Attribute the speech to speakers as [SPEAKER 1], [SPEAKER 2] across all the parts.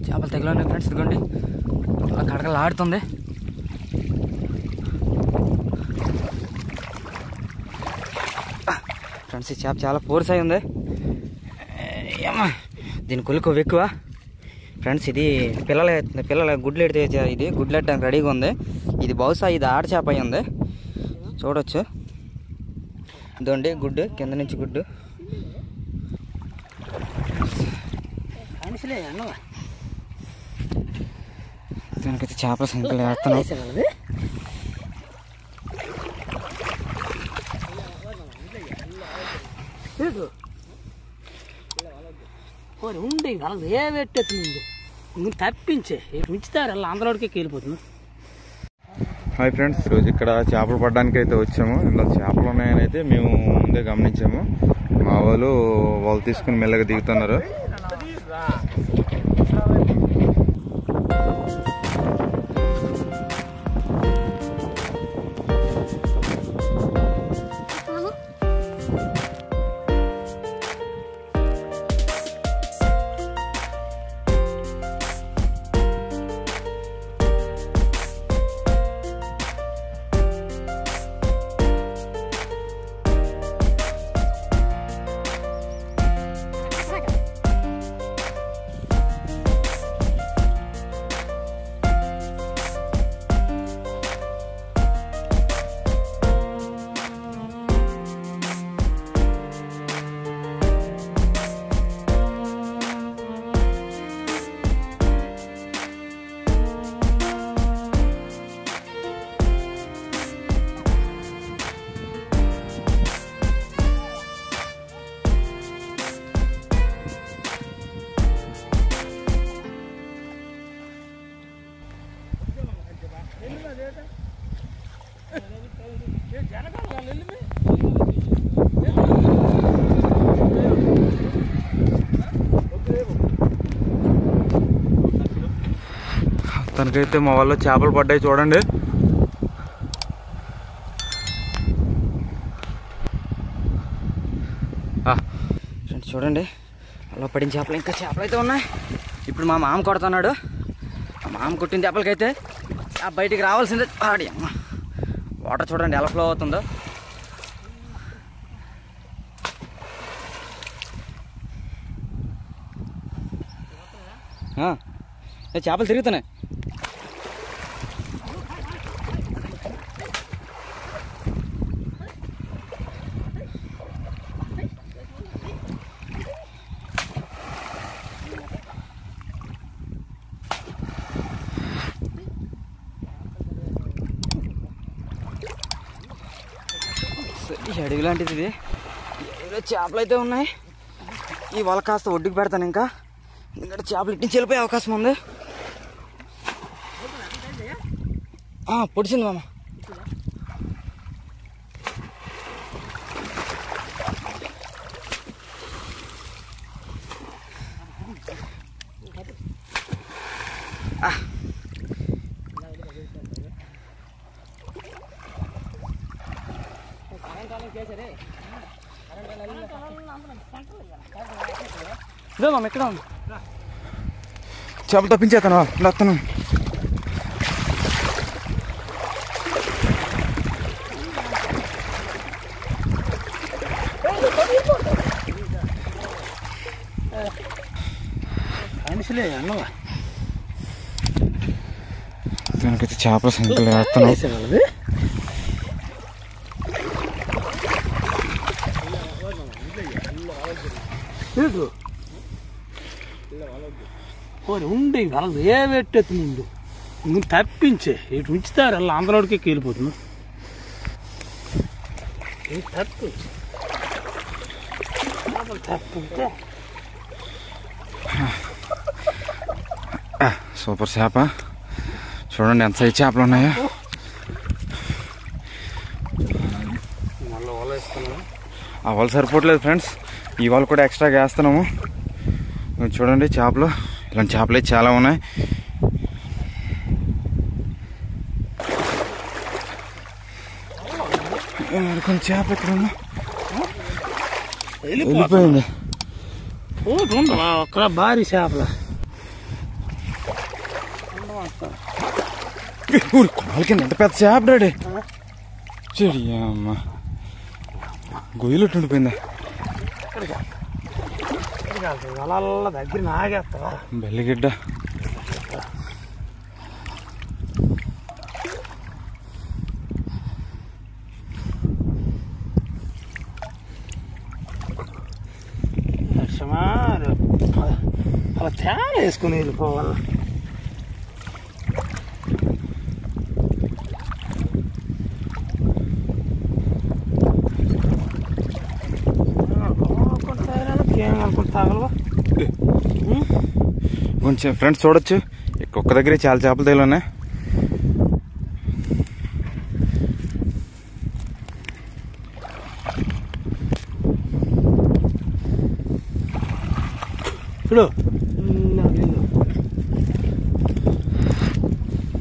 [SPEAKER 1] చేపలు తెగలు ఫ్రెండ్స్, ఇదిగోండి అలా కడకలు ఆడుతుంది. ఫ్రెండ్స్ ఈ చేప చాలా ఫోర్స్ అయి ఉంది. ఏమా దీని కొలుకు ఎక్కువ ఫ్రెండ్స్. ఇది పిల్లల గుడ్లు ఎడితే ఇది గుడ్లు ఎట్టడానికి రెడీగా ఉంది. ఇది బహుశా ఇది ఆడ చేప అయి ఉంది, చూడొచ్చు. ఇదండి గుడ్డు, కింద నుంచి గుడ్డు. దీనికైతే చేపల సంఖ్యలు వేస్తున్నాయి.
[SPEAKER 2] ఉండి వాళ్ళకి ఏ పెట్టేస్తుంది నువ్వు తప్పించే ఉంచుతారు అలా అందరికే వెళ్ళిపోతుంది.
[SPEAKER 3] హాయ్ ఫ్రెండ్స్, ఈరోజు ఇక్కడ చేపలు పడడానికి అయితే వచ్చాము. ఇందులో చేపలు ఉన్నాయని అయితే మేము ముందే గమనించాము. మా వాళ్ళు తీసుకుని మెల్లగా దిగుతున్నారు. తనకైతే మా వాళ్ళు చేపలు పడ్డాయి చూడండి.
[SPEAKER 1] ఫ్రెండ్స్ చూడండి అలా పడిన చేపలు, ఇంకా చేపలు అయితే ఉన్నాయి. ఇప్పుడు మా మామ కొడుతున్నాడు. మా మామ కొట్టిన చేపలకైతే బయటికి రావాల్సిందే. ఆడి అమ్మ వాటర్ చూడండి ఎలా ఫ్లో అవుతుందో. చేపలు తిరుగుతున్నాయి. అడవి లాంటిది ఇది. చేపలు అయితే ఉన్నాయి. ఈ వల కాస్త ఒడ్డుకు పెడతాను. ఇంకా ఎందుకంటే చేపలు ఇట్టి వెళ్ళిపోయే అవకాశం ఉంది. పొడిచింది మామ. ఇదో మామ ఎక్కడ ఉంది
[SPEAKER 3] చేపలు తప్పించేస్తాను వస్తాను. దానికైతే చేపల సంఖ్యలు వేస్తున్నాయి.
[SPEAKER 2] ఉండి వాళ్ళకి ఏ పెట్టేస్తుంది నువ్వు తప్పించే ఇటు ఉంచుతారు అలా అందరికే వెళ్ళిపోతుంది. తప్పు
[SPEAKER 3] సూపర్ చేప చూడండి ఎంత సైజ్ చేపలు ఉన్నాయో. ఆ వల సరిపోవట్లేదు ఫ్రెండ్స్, ఈ వల కూడా ఎక్స్ట్రాగా వేస్తున్నాము. చూడండి చేపలు, ఇలాంటి చేపలు అయితే చాలా ఉన్నాయి. కొంచెం చేప ఎక్కడ ఉన్నా వెళ్ళిపోయింది.
[SPEAKER 2] ఒక్క భారీ చేపల
[SPEAKER 3] కొనాల కింద ఎంత పెద్ద చేప డాడీ చెడి అమ్మ గొయ్యలు ఉండిపోయిందా
[SPEAKER 2] అలా దగ్గర నాగేస్తావా
[SPEAKER 3] బెల్లిగిడ్డ
[SPEAKER 2] అలా తేడా వేసుకుని వెళ్ళిపోవాలి
[SPEAKER 3] కొంచెం ఫ్రెండ్స్ చూడొచ్చు ఒక్క దగ్గరే చాలా చేపలు తేలున్నాయి
[SPEAKER 2] చూడు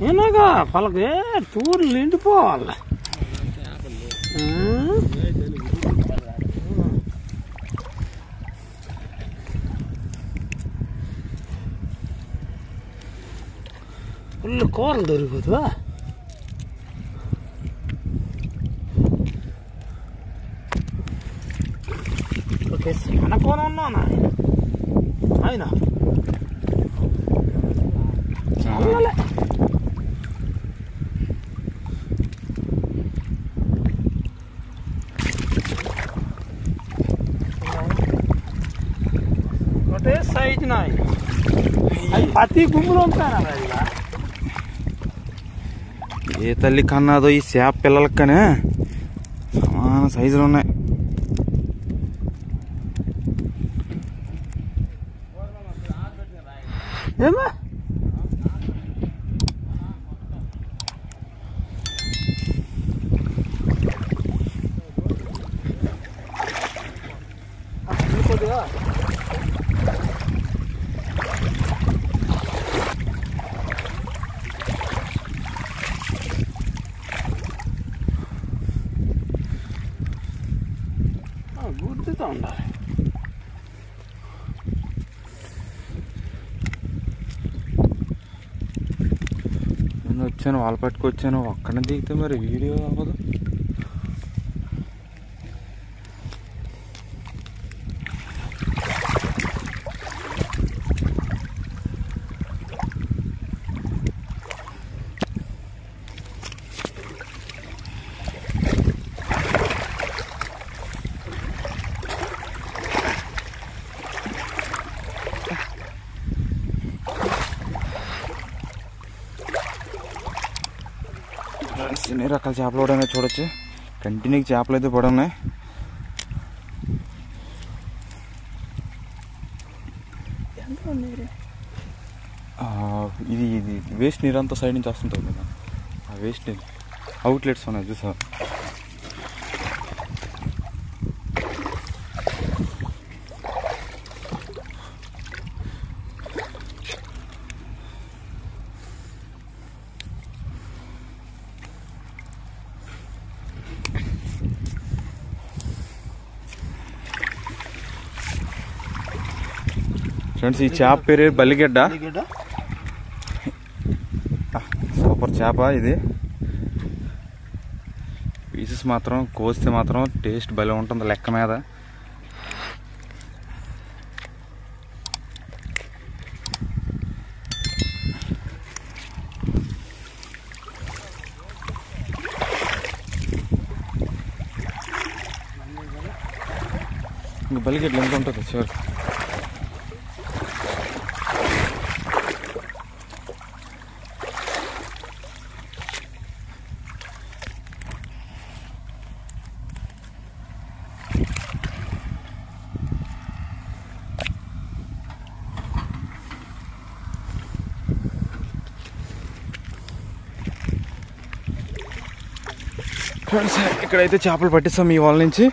[SPEAKER 2] ఏనాగా పలకి తూర్లు నిండిపోవాలి ఫుల్ కూరలు దొరికిపోతుందా ఓకే మన కూర ఉన్నానా ఆయన ఒకటే సైజు నాయి అది ప్రతి గుమ్ములు ఉంటాను
[SPEAKER 3] ఏ తల్లి కన్నాదో ఈ చేప పిల్లలకి కానీ సమాన సైజులు ఉన్నాయి
[SPEAKER 2] ఏమా గుర్తుతో ఉండాలి
[SPEAKER 3] నేను వచ్చాను వాళ్ళు పట్టుకొచ్చాను అక్కడ దిగితే మరి వీడియో అవ్వదు ఎన్ని రకాల చేపలు కూడా ఉన్నాయి చూడొచ్చు కంటిన్యూ చేపలు అయితే పడి ఉన్నాయి ఇది ఇది వేస్ట్ నీరు అంతా సైడ్ నుంచి వస్తుంటుంది కదా ఆ వేస్ట్ నీరు అవుట్లెట్స్ ఉన్నాయి చూసా ఫ్రెండ్స్ ఈ చేప పేరు బల్లిగడ్డ సూపర్ చేప ఇది పీసెస్ మాత్రం కోస్తే మాత్రం టేస్ట్ భలే ఉంటుంది లెక్క మీద ఇంకా బల్లిగడ్డలు ఎంత ఉంటుంది చివరికి ఫ్రెండ్స్ ఇక్కడైతే చేపలు పట్టిస్తాం ఈ వాళ్ళ నుంచి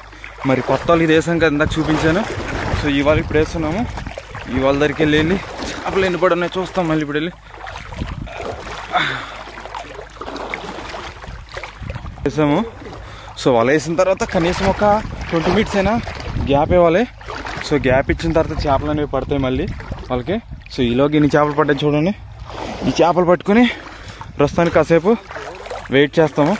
[SPEAKER 3] మరి కొత్త వాళ్ళకి వేసాం కదా ఇందాక చూపించాను సో ఇవాళ ఇప్పుడు వేస్తున్నాము ఇవాళ దగ్గరికి వెళ్ళి చేపలు ఎన్ని పడి ఉన్నాయి చూస్తాం మళ్ళీ ఇప్పుడు వెళ్ళి వేసాము సో వాళ్ళు వేసిన తర్వాత కనీసం ఒక 20 minutes అయినా గ్యాప్ ఇవ్వాలి సో గ్యాప్ ఇచ్చిన తర్వాత చేపలు అనేవి పడతాయి మళ్ళీ వాళ్ళకి సో ఈలోకి ఇన్ని చేపలు పడ్డాయి చూడండి ఈ చేపలు పట్టుకొని ప్రస్తుతానికి కాసేపు వెయిట్ చేస్తాము.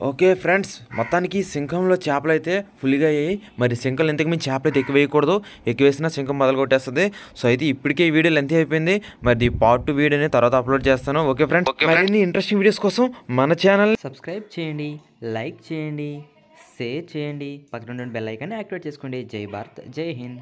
[SPEAKER 3] ఓకే ఫ్రెండ్స్, మొత్తానికి సింకంలో చేపలు అయితే ఫుల్గా అయ్యాయి. మరి సింకలు ఇంతకు మించి చేపలు అయితే ఎక్కువ వేయకూడదు, ఎక్కువ వేసినా సింకం మొదలు కొట్టేస్తుంది. సో అయితే ఇప్పటికే ఈ వీడియో లెంత్ అయిపోయింది. మరి పార్ట్ 2 వీడియోని తర్వాత అప్లోడ్ చేస్తాను. ఓకే ఫ్రెండ్స్, మరిన్ని ఇంట్రెస్టింగ్ వీడియోస్ కోసం మన ఛానల్
[SPEAKER 1] సబ్స్క్రైబ్ చేయండి, లైక్ చేయండి, షేర్ చేయండి, పక్కన ఉన్న బెల్ ఐకాన్ యాక్టివేట్ చేసుకోండి. జై భారత్, జై హింద్.